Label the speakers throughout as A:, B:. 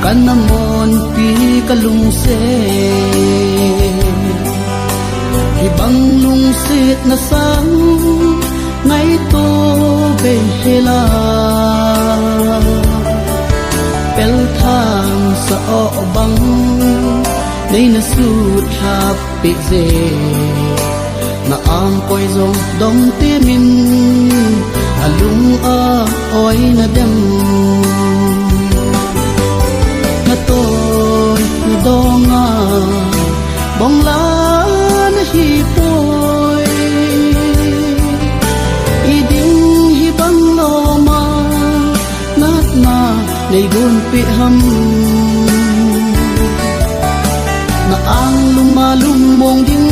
A: kanamon pi kalungse ibang lungsit na sang ngay to behela pel thang sa obang nay nasut happy ze na ang koy zong dong timin alung a oy na dem na toy na donga bong la na hipoy iding hibang loma nat na nay gunpi ham na ang lumalumbong ding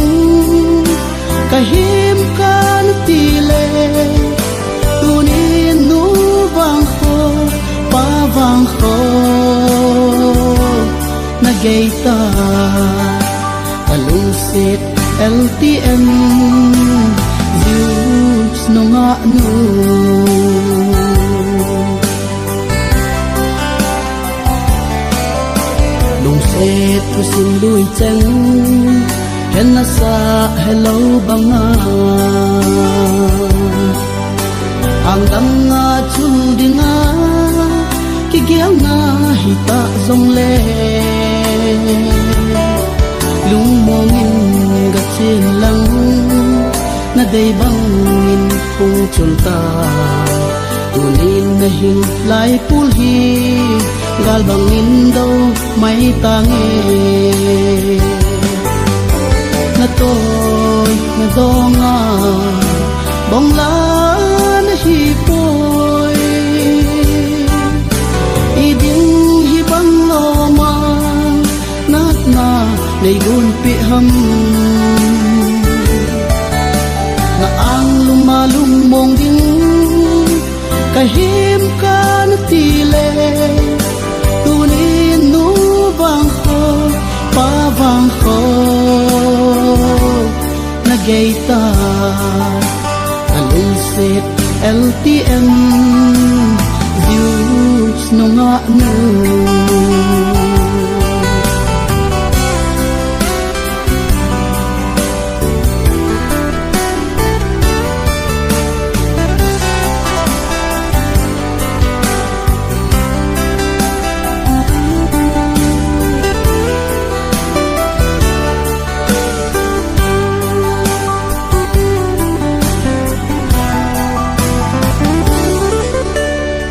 A: kahim kan tile tunin nubang ho pavang ho nagaita kalungsit LTM Zeus no nga no lungsit kusinduy chen hen na sa hello banga hanggang nga chuding nga kigyang nga hita zong le lumongin gatsin lang na day bangin kung chulta tunin na hilay pulhi galbangin daw may tangi na toy na donga bong la na hipoy iding hibang loma nat na nay gunpi ham na ang lumalumbong ding kahim kan tile tunin nubang ho pavang ho nagaita kalungsit LTM Zeus no nga no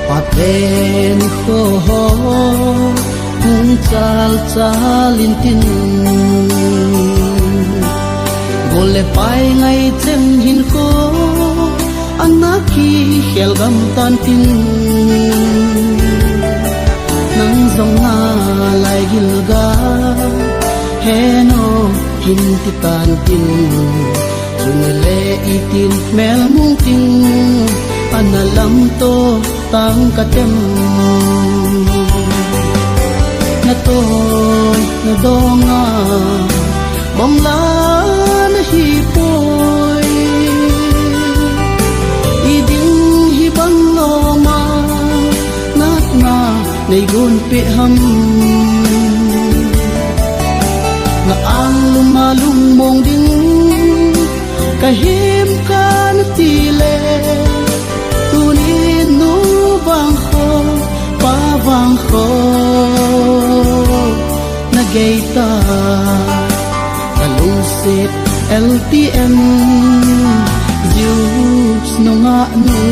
A: paten ho ho kung chalin tin gole pai ngay chen hin ko anaki hel gam tan tin nang zong na lai gilga heno hin ti tan tin jungle itin mel mung tin analam to tang katem na toy na donga bong la na hipoy iding hibang loma nat na nay gunpi ham na ang lumalumbong ding kahim kan tile tunin nubang ho pavang ho nagaita kalungsit LTM Zeus no nga no